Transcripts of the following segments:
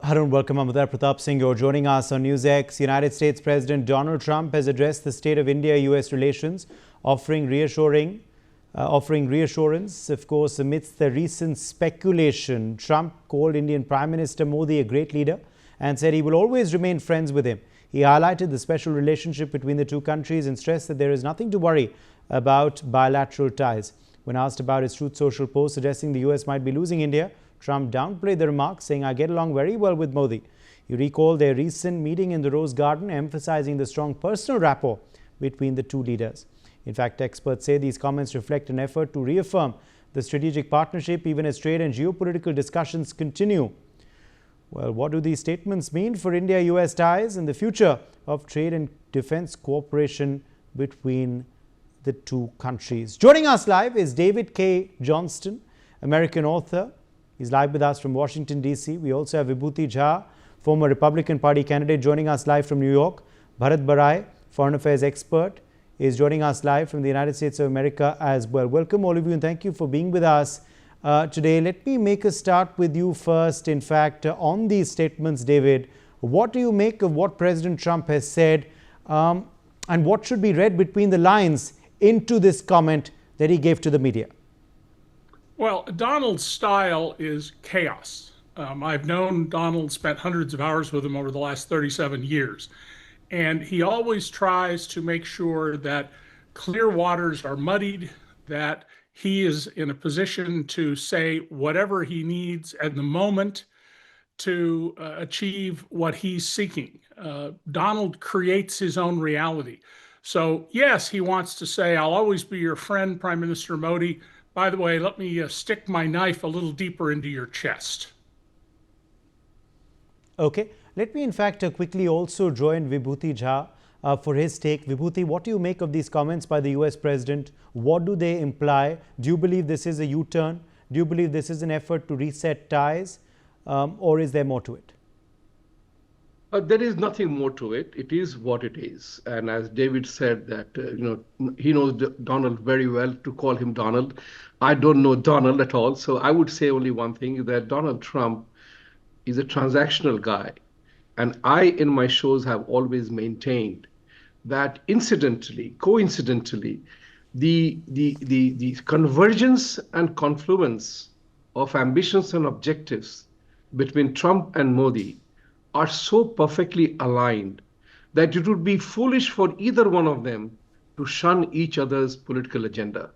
Harun, welcome. I'm Uday Pratap Singh. You're joining us on NewsX. United States President Donald Trump has addressed the state of India-US relations, offering reassurance, of course, amidst the recent speculation. Trump called Indian Prime Minister Modi a great leader and said he will always remain friends with him. He highlighted the special relationship between the two countries and stressed that there is nothing to worry about bilateral ties. When asked about his Truth Social post suggesting the US might be losing India, Trump downplayed the remarks, saying, "I get along very well with Modi." He recalled their recent meeting in the Rose Garden, emphasizing the strong personal rapport between the two leaders. In fact, experts say these comments reflect an effort to reaffirm the strategic partnership even as trade and geopolitical discussions continue. Well, what do these statements mean for India-US ties and the future of trade and defense cooperation between the two countries? Joining us live is David K. Johnston, American author. He's live with us from Washington, D.C. We also have Vibhuti Jha, former Republican Party candidate, joining us live from New York. Bharat Barai, foreign affairs expert, is joining us live from the United States of America as well. Welcome all of you and thank you for being with us today. Let me make a start with you first. In fact, on these statements, David, what do you make of what President Trump has said and what should be read between the lines into this comment that he gave to the media? Well, Donald's style is chaos. I've known Donald, spent hundreds of hours with him over the last 37 years. And he always tries to make sure that clear waters are muddied, that he is in a position to say whatever he needs at the moment to achieve what he's seeking. Donald creates his own reality. So yes, he wants to say, "I'll always be your friend, Prime Minister Modi. By the way, let me stick my knife a little deeper into your chest." Okay. Let me, in fact, quickly also join Vibhuti Jha for his take. Vibhuti, what do you make of these comments by the US President? What do they imply? Do you believe this is a U-turn? Do you believe this is an effort to reset ties? Or is there more to it? There is nothing more to it. It is what it is. And as David said, that he knows Donald very well to call him Donald. I don't know Donald at all. So I would say only one thing, that Donald Trump is a transactional guy. And I, in my shows, have always maintained that coincidentally, the convergence and confluence of ambitions and objectives between Trump and Modi are so perfectly aligned that it would be foolish for either one of them to shun each other's political agenda.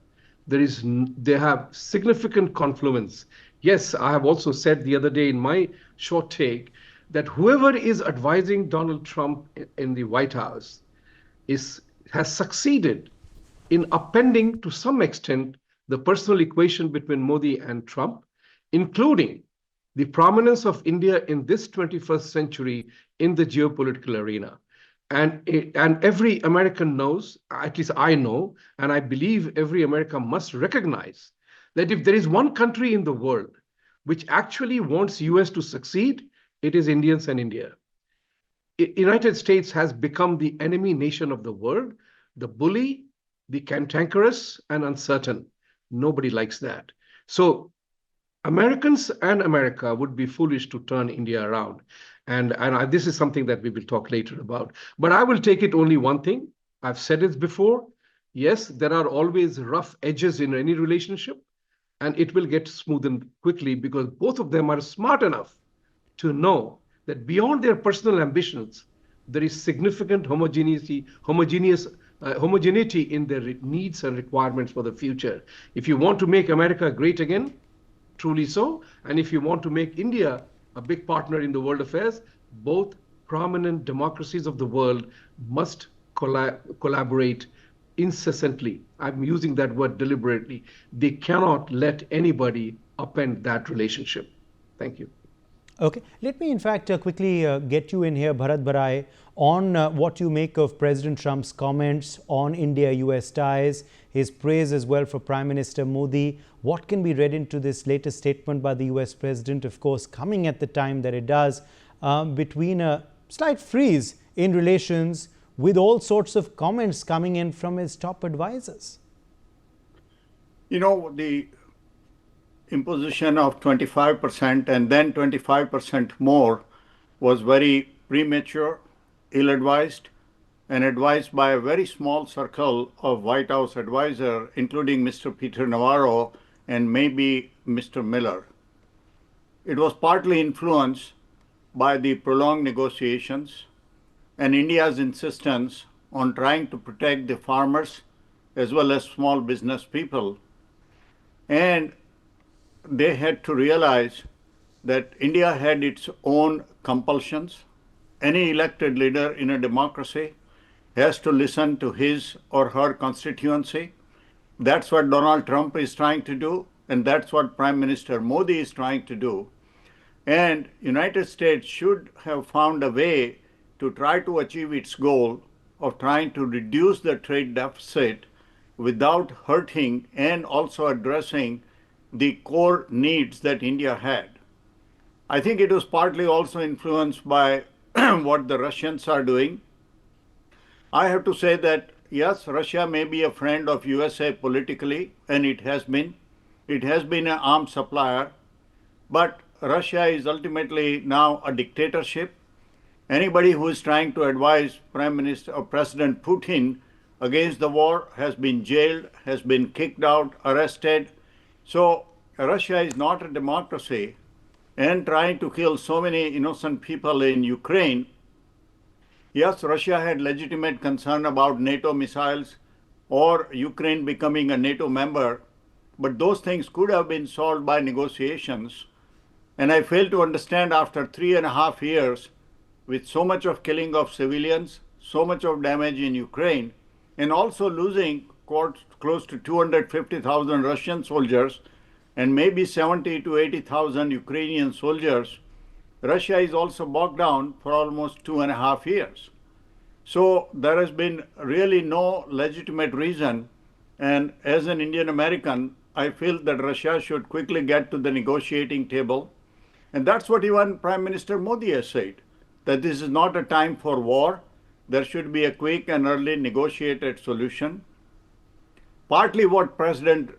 They have significant confluence. Yes, I have also said the other day in my short take that whoever is advising Donald Trump in the White House has succeeded in appending to some extent the personal equation between Modi and Trump, including the prominence of India in this 21st century in the geopolitical arena. And every American knows, at least I know, and I believe every American must recognize that if there is one country in the world which actually wants US to succeed, it is Indians and India. United States has become the enemy nation of the world, the bully, the cantankerous, and uncertain. Nobody likes that. So Americans and America would be foolish to turn India around. And this is something that we will talk later about. But I will take it only one thing. I've said it before. Yes, there are always rough edges in any relationship, and it will get smoothened quickly because both of them are smart enough to know that beyond their personal ambitions, there is significant homogeneity in their needs and requirements for the future. If you want to make America great again, truly so, and if you want to make India a big partner in the world affairs, both prominent democracies of the world must collaborate incessantly. I'm using that word deliberately. They cannot let anybody upend that relationship. Thank you. Okay, let me in fact quickly get you in here, Bharat Barai, on what you make of President Trump's comments on India-US ties, his praise as well for Prime Minister Modi. What can be read into this latest statement by the US President, of course, coming at the time that it does, between a slight freeze in relations with all sorts of comments coming in from his top advisors? You know, the imposition of 25% and then 25% more was very premature, ill-advised, and advised by a very small circle of White House advisors, including Mr. Peter Navarro and maybe Mr. Miller. It was partly influenced by the prolonged negotiations and India's insistence on trying to protect the farmers as well as small business people. And they had to realize that India had its own compulsions. Any elected leader in a democracy has to listen to his or her constituency. That's what Donald Trump is trying to do, and that's what Prime Minister Modi is trying to do. And United States should have found a way to try to achieve its goal of trying to reduce the trade deficit without hurting and also addressing the core needs that India had. I think it was partly also influenced by what the Russians are doing. I have to say that, yes, Russia may be a friend of USA politically, and it has been. It has been an arms supplier, but Russia is ultimately now a dictatorship. Anybody who is trying to advise Prime Minister or President Putin against the war has been jailed, has been kicked out, arrested. So Russia is not a democracy, and trying to kill so many innocent people in Ukraine. Yes, Russia had legitimate concern about NATO missiles or Ukraine becoming a NATO member, but those things could have been solved by negotiations. And I fail to understand after 3.5 years, with so much of killing of civilians, so much of damage in Ukraine, and also losing close to 250,000 Russian soldiers and maybe 70 to 80,000 Ukrainian soldiers, Russia is also bogged down for almost 2.5 years. So there has been really no legitimate reason. And as an Indian American, I feel that Russia should quickly get to the negotiating table. And that's what even Prime Minister Modi has said, that this is not a time for war. There should be a quick and early negotiated solution. Partly what President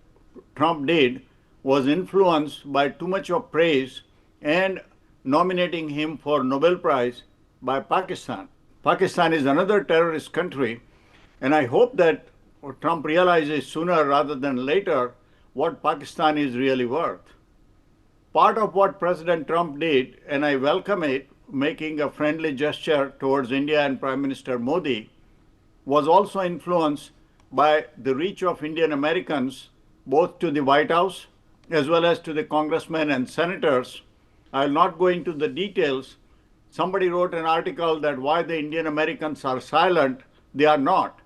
Trump did was influenced by too much of praise and nominating him for Nobel Prize by Pakistan. Pakistan is another terrorist country, and I hope that Trump realizes sooner rather than later what Pakistan is really worth. Part of what President Trump did, and I welcome it, making a friendly gesture towards India and Prime Minister Modi, was also influenced by the reach of Indian Americans, both to the White House as well as to the congressmen and senators. I'll not go into the details. Somebody wrote an article that why the Indian Americans are silent. They are not.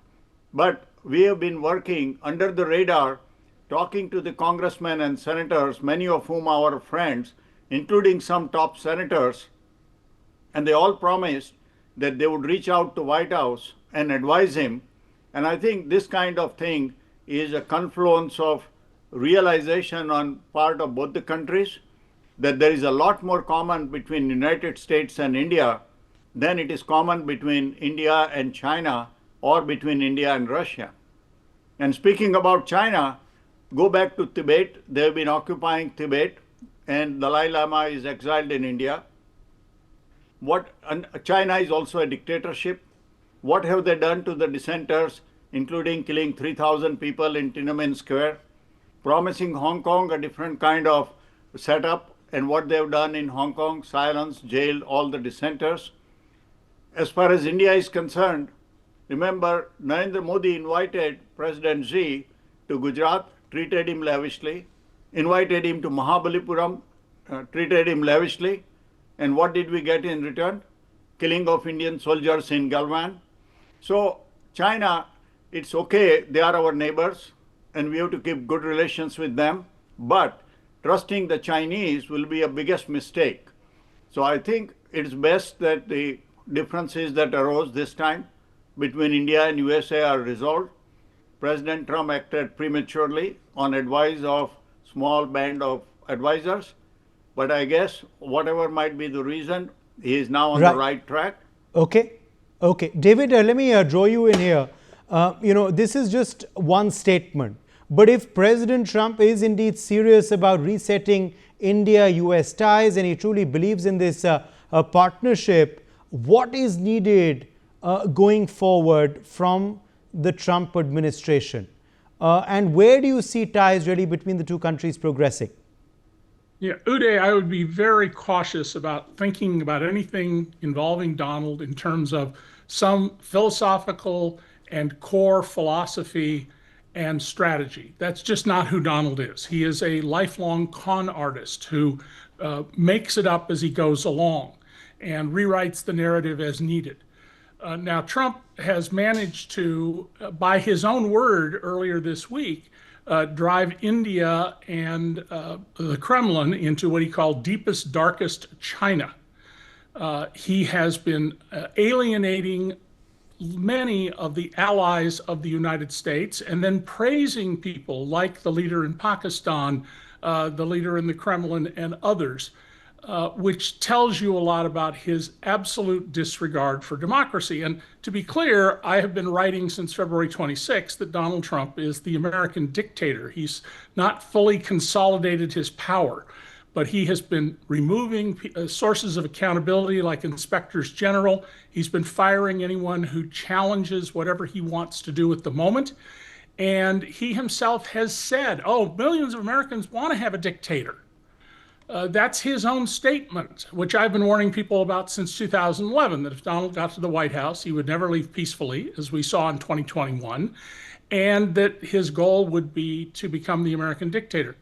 But we have been working under the radar, talking to the congressmen and senators, many of whom are our friends, including some top senators, and they all promised that they would reach out to White House and advise him. And I think this kind of thing is a confluence of realization on part of both the countries that there is a lot more common between United States and India than it is common between India and China or between India and Russia. And speaking about China, go back to Tibet. They have been occupying Tibet, and Dalai Lama is exiled in India. China is also a dictatorship. What have they done to the dissenters, including killing 3,000 people in Tiananmen Square, promising Hong Kong a different kind of setup, and what they've done in Hong Kong, silence, jailed all the dissenters. As far as India is concerned, remember Narendra Modi invited President Xi to Gujarat, treated him lavishly, invited him to Mahabalipuram, treated him lavishly, and what did we get in return? Killing of Indian soldiers in Galwan. So China, it's okay, they are our neighbors, and we have to keep good relations with them, but trusting the Chinese will be a biggest mistake. So I think it's best that the differences that arose this time between India and USA are resolved. President Trump acted prematurely on advice of small band of advisors, but I guess whatever might be the reason, he is now on the right track. Okay. David, let me draw you in here. This is just one statement. But if President Trump is indeed serious about resetting India-US ties and he truly believes in this a partnership, what is needed going forward from the Trump administration? And where do you see ties really between the two countries progressing? Yeah, Uday, I would be very cautious about thinking about anything involving Donald in terms of some philosophical and core philosophy and strategy. That's just not who Donald is. He is a lifelong con artist who makes it up as he goes along and rewrites the narrative as needed. Now, Trump has managed to, by his own word earlier this week, drive India and the Kremlin into what he called deepest, darkest China. He has been alienating many of the allies of the United States and then praising people like the leader in Pakistan, the leader in the Kremlin, and others, which tells you a lot about his absolute disregard for democracy. And to be clear, I have been writing since February 26th that Donald Trump is the American dictator. He's not fully consolidated his power, but he has been removing sources of accountability like inspectors general. He's been firing anyone who challenges whatever he wants to do at the moment. And he himself has said, oh, millions of Americans want to have a dictator. That's his own statement, which I've been warning people about since 2011, that if Donald got to the White House, he would never leave peacefully, as we saw in 2021, and that his goal would be to become the American dictator.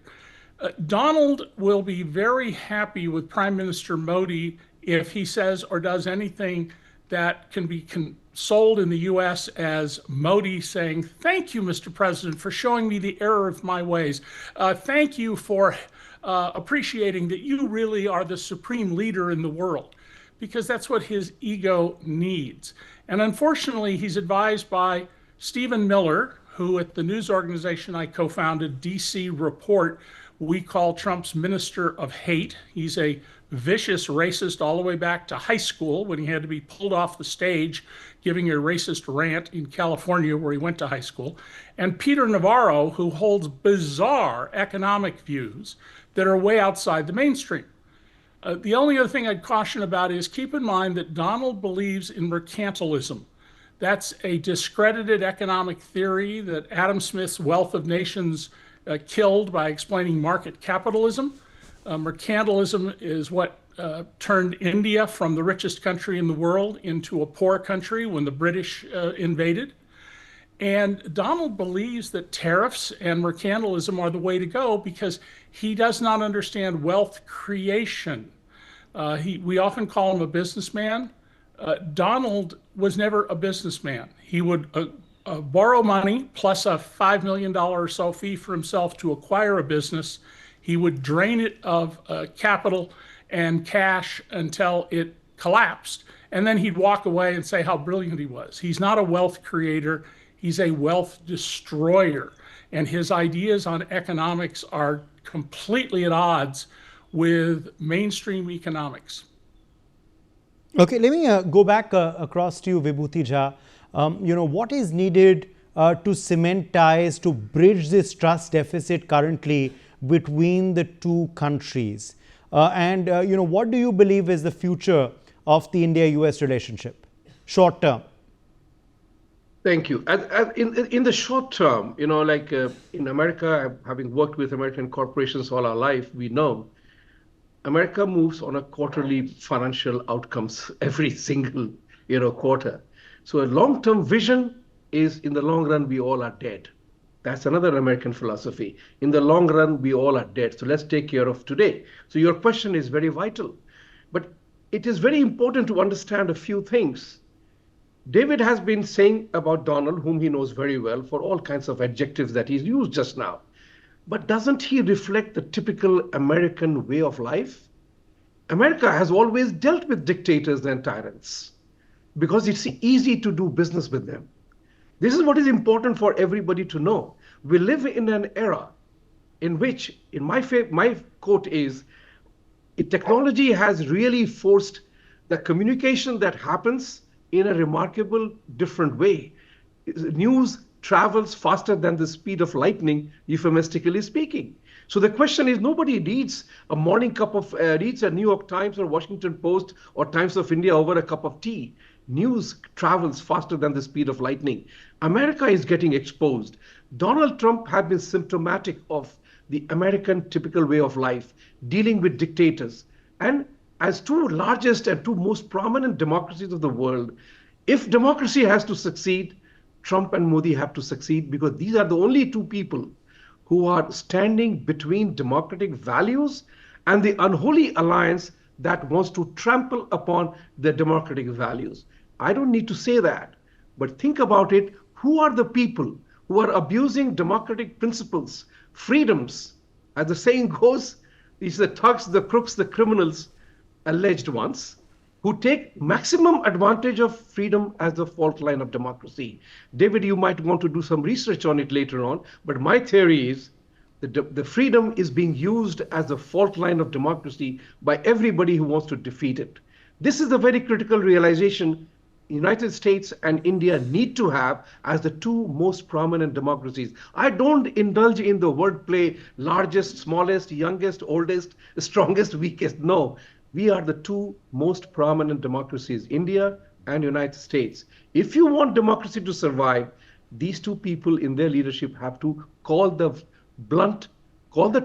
Donald will be very happy with Prime Minister Modi if he says or does anything that can be sold in the US as Modi saying, thank you, Mr. President, for showing me the error of my ways. Thank you for appreciating that you really are the supreme leader in the world, because that's what his ego needs. And unfortunately, he's advised by Stephen Miller, who at the news organization I co-founded, DC Report, we call Trump's Minister of Hate. He's a vicious racist all the way back to high school when he had to be pulled off the stage giving a racist rant in California where he went to high school. And Peter Navarro, who holds bizarre economic views that are way outside the mainstream. The only other thing I'd caution about is keep in mind that Donald believes in mercantilism. That's a discredited economic theory that Adam Smith's Wealth of Nations killed by explaining market capitalism. Mercantilism is what turned India from the richest country in the world into a poor country when the British invaded. And Donald believes that tariffs and mercantilism are the way to go because he does not understand wealth creation. We often call him a businessman. Donald was never a businessman. He would borrow money plus a $5 million or so fee for himself to acquire a business. He would drain it of capital and cash until it collapsed. And then he'd walk away and say how brilliant he was. He's not a wealth creator. He's a wealth destroyer. And his ideas on economics are completely at odds with mainstream economics. Okay, let me go back across to you, Vibhuti Jha. What is needed to cement ties, to bridge this trust deficit currently between the two countries? What do you believe is the future of the India-US relationship, short term? Thank you. In the short term, in America, having worked with American corporations all our life, we know America moves on a quarterly financial outcomes every single quarter. So a long-term vision is, in the long run, we all are dead. That's another American philosophy. In the long run, we all are dead. So let's take care of today. So your question is very vital. But it is very important to understand a few things. David has been saying about Donald, whom he knows very well, for all kinds of adjectives that he's used just now. But doesn't he reflect the typical American way of life? America has always dealt with dictators and tyrants because it's easy to do business with them. This is what is important for everybody to know. We live in an era in which, in my quote is, technology has really forced the communication that happens in a remarkable different way. News travels faster than the speed of lightning, euphemistically speaking. So the question is, nobody reads a morning cup of reads a New York Times or Washington Post or Times of India over a cup of tea. News travels faster than the speed of lightning. America is getting exposed. Donald Trump has been symptomatic of the American typical way of life, dealing with dictators. And as two largest and two most prominent democracies of the world, if democracy has to succeed, Trump and Modi have to succeed, because these are the only two people who are standing between democratic values and the unholy alliance that wants to trample upon the democratic values. I don't need to say that, but think about it. Who are the people who are abusing democratic principles, freedoms? As the saying goes, these are the thugs, the crooks, the criminals, alleged ones, who take maximum advantage of freedom as the fault line of democracy. David, you might want to do some research on it later on, but my theory is that the freedom is being used as the fault line of democracy by everybody who wants to defeat it. This is a very critical realization United States and India need to have as the two most prominent democracies. I don't indulge in the wordplay, largest, smallest, youngest, oldest, strongest, weakest. No, we are the two most prominent democracies, India and United States. If you want democracy to survive, these two people in their leadership have to call the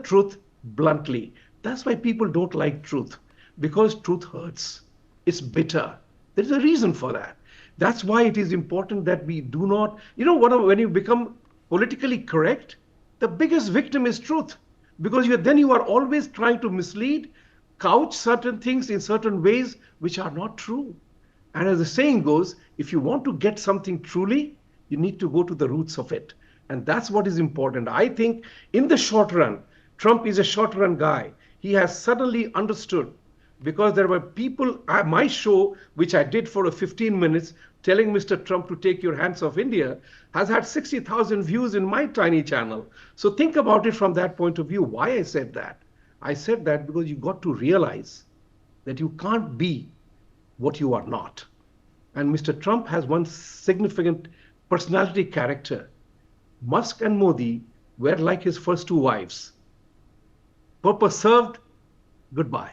truth bluntly. That's why people don't like truth, because truth hurts. It's bitter. There's a reason for that. That's why it is important that we do not, when you become politically correct, the biggest victim is truth, because then you are always trying to mislead, couch certain things in certain ways which are not true. And as the saying goes, if you want to get something truly, you need to go to the roots of it. And that's what is important. I think in the short run, Trump is a short run guy. He has suddenly understood, because there were people at my show, which I did for 15 minutes, telling Mr. Trump to take your hands off India, has had 60,000 views in my tiny channel. So think about it from that point of view. Why I said that? I said that because you got to realize that you can't be what you are not. And Mr. Trump has one significant personality character. Musk and Modi were like his first two wives. Purpose served, goodbye.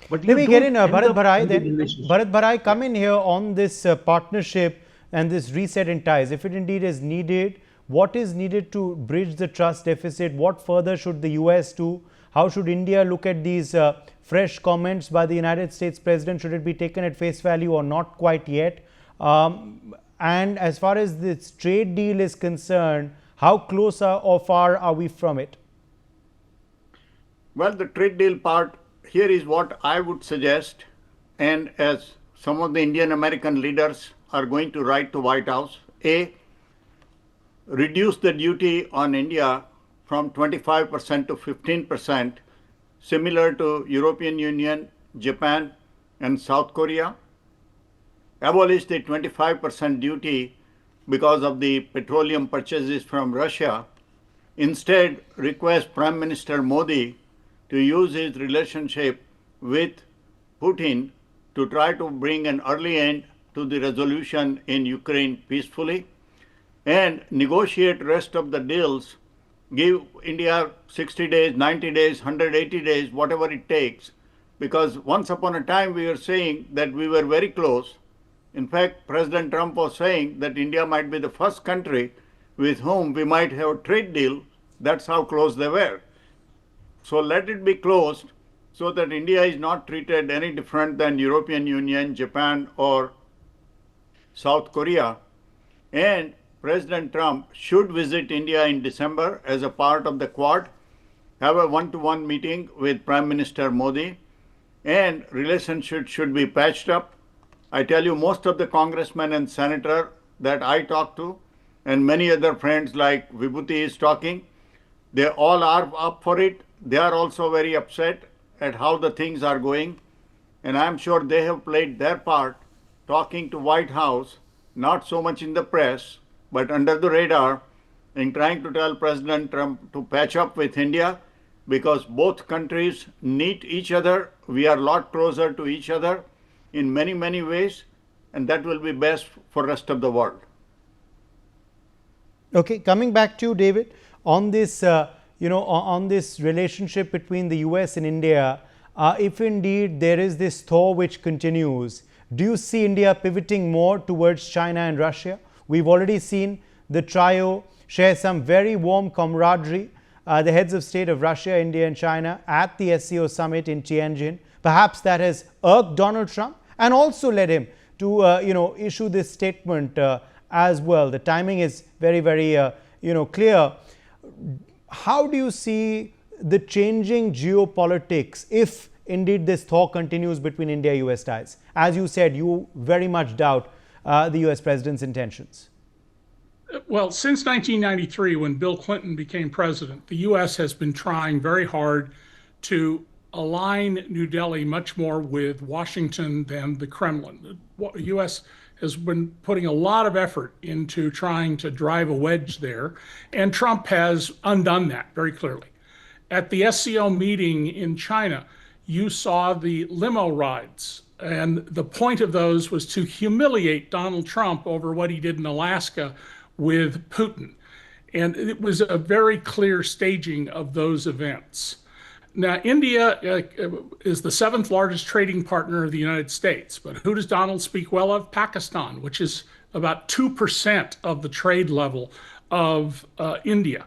But let me get in Bharat Bharai then. Bharat Bharai, come in here on this partnership and this reset in ties. If it indeed is needed, what is needed to bridge the trust deficit? What further should the US do? How should India look at these fresh comments by the United States President? Should it be taken at face value or not quite yet? And as far as this trade deal is concerned, how close or far are we from it? Well, the trade deal part, here is what I would suggest, and as some of the Indian American leaders are going to write to White House. A, reduce the duty on India from 25% to 15%, similar to European Union, Japan, and South Korea. Abolish the 25% duty because of the petroleum purchases from Russia. Instead, request Prime Minister Modi to use his relationship with Putin to try to bring an early end to the resolution in Ukraine peacefully, and negotiate rest of the deals. Give India 60 days, 90 days, 180 days, whatever it takes, because once upon a time we were saying that we were very close. In fact, President Trump was saying that India might be the first country with whom we might have a trade deal. That's how close they were. So let it be closed so that India is not treated any different than European Union, Japan, or South Korea. And President Trump should visit India in December as a part of the Quad, have a one-to-one meeting with Prime Minister Modi, and relationship should be patched up. I tell you, most of the congressmen and senators that I talk to, and many other friends like Vibhuti is talking, they all are up for it. They are also very upset at how the things are going. And I'm sure they have played their part talking to White House, not so much in the press, but under the radar, in trying to tell President Trump to patch up with India, because both countries need each other. We are a lot closer to each other in many, many ways, and that will be best for the rest of the world. Okay, coming back to you, David, on this on this relationship between the US and India, if indeed there is this thaw which continues, do you see India pivoting more towards China and Russia? We've already seen the trio share some very warm camaraderie, the heads of state of Russia, India and China at the SCO summit in Tianjin. Perhaps that has irked Donald Trump and also led him to issue this statement as well. The timing is very, very clear. How do you see the changing geopolitics if indeed this thaw continues between India-US ties? As you said, you very much doubt the US president's intentions. Well, since 1993, when Bill Clinton became president, the U.S. has been trying very hard to align New Delhi much more with Washington than the Kremlin. The U.S. has been putting a lot of effort into trying to drive a wedge there, and Trump has undone that very clearly. At the SCO meeting in China, you saw the limo rides, and the point of those was to humiliate Donald Trump over what he did in Alaska with Putin. And it was a very clear staging of those events. Now, India is the 7th largest trading partner of the United States, but who does Donald speak well of? Pakistan, which is about 2% of the trade level of India.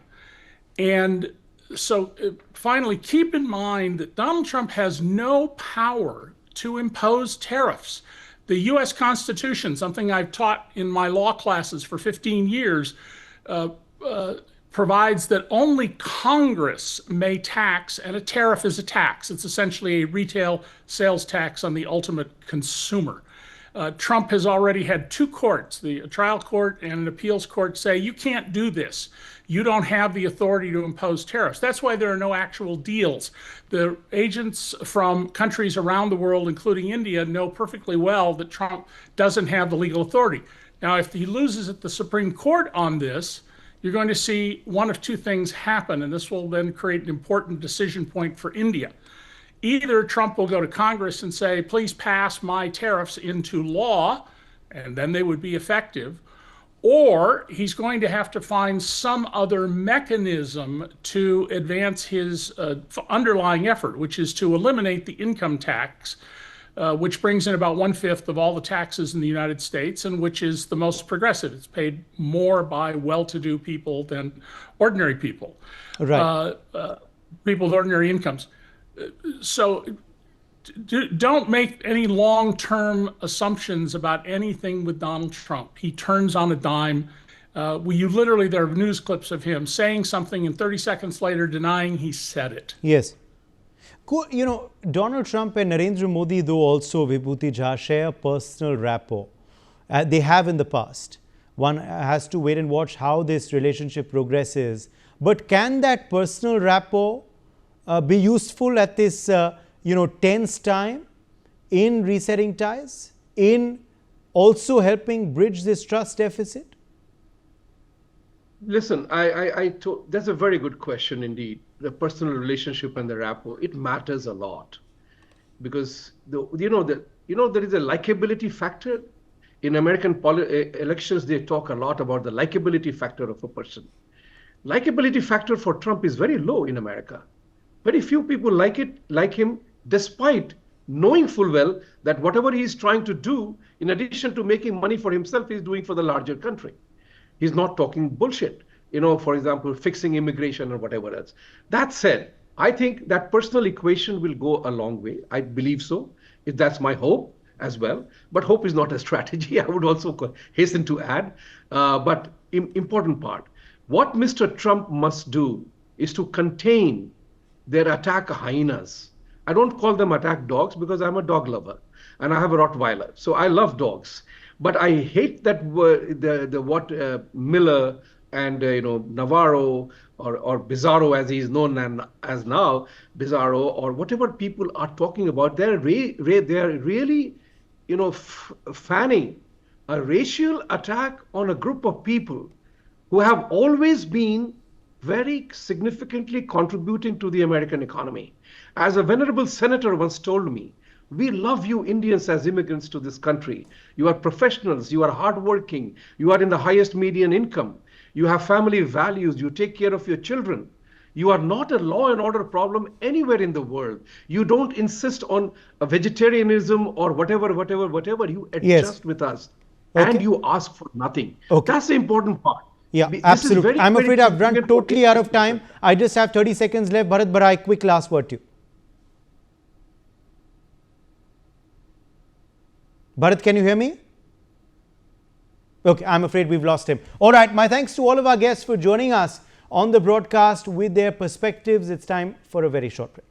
And so finally, keep in mind that Donald Trump has no power to impose tariffs. The U.S. Constitution, something I've taught in my law classes for 15 years, provides that only Congress may tax, and a tariff is a tax. It's essentially a retail sales tax on the ultimate consumer. Trump has already had 2 courts, the trial court and an appeals court, say you can't do this. You don't have the authority to impose tariffs. That's why there are no actual deals. The agents from countries around the world, including India, know perfectly well that Trump doesn't have the legal authority. Now, if he loses at the Supreme Court on this, you're going to see one of 2 things happen, and this will then create an important decision point for India. Either Trump will go to Congress and say, please pass my tariffs into law, and then they would be effective, or he's going to have to find some other mechanism to advance his underlying effort, which is to eliminate the income tax, which brings in about 1/5 of all the taxes in the United States, and which is the most progressive. It's paid more by well-to-do people than ordinary people, right. People with ordinary incomes. So don't make any long-term assumptions about anything with Donald Trump. He turns on a dime. There are news clips of him saying something and 30 seconds later denying he said it. Yes. Donald Trump and Narendra Modi, though also, Vibhuti Jha, share a personal rapport. They have in the past. One has to wait and watch how this relationship progresses. But can that personal rapport be useful at this tense time in resetting ties, in also helping bridge this trust deficit? Listen, that's a very good question indeed. The personal relationship and the rapport, it matters a lot, because there is a likability factor in American elections. They talk a lot about the likability factor of a person. Likability factor for Trump is very low in America. Very few people like him, despite knowing full well that whatever he's trying to do, in addition to making money for himself, he's doing for the larger country. He's not talking bullshit, for example, fixing immigration or whatever else. That said, I think that personal equation will go a long way. I believe so. That's my hope as well. But hope is not a strategy, I would also hasten to add. But important part, what Mr. Trump must do is to contain their attack hyenas. I don't call them attack dogs because I'm a dog lover and I have a Rottweiler. So I love dogs. But I hate that what Miller and Navarro or Bizarro, as he's known as now, Bizarro, or whatever people are talking about, they're really fanning a racial attack on a group of people who have always been very significantly contributing to the American economy. As a venerable senator once told me, we love you Indians as immigrants to this country. You are professionals, you are hardworking, you are in the highest median income, you have family values, you take care of your children. You are not a law and order problem anywhere in the world. You don't insist on a vegetarianism or whatever. You Yes. adjust with us Okay. and you ask for nothing. Okay. That's the important part. Yeah, This is absolutely. very, I'm very afraid I've run significant for totally out of Indian time. I just have 30 seconds left. Bharat Barai, quick last word to you. Bharat, can you hear me? Okay, I'm afraid we've lost him. All right, my thanks to all of our guests for joining us on the broadcast with their perspectives. It's time for a very short break.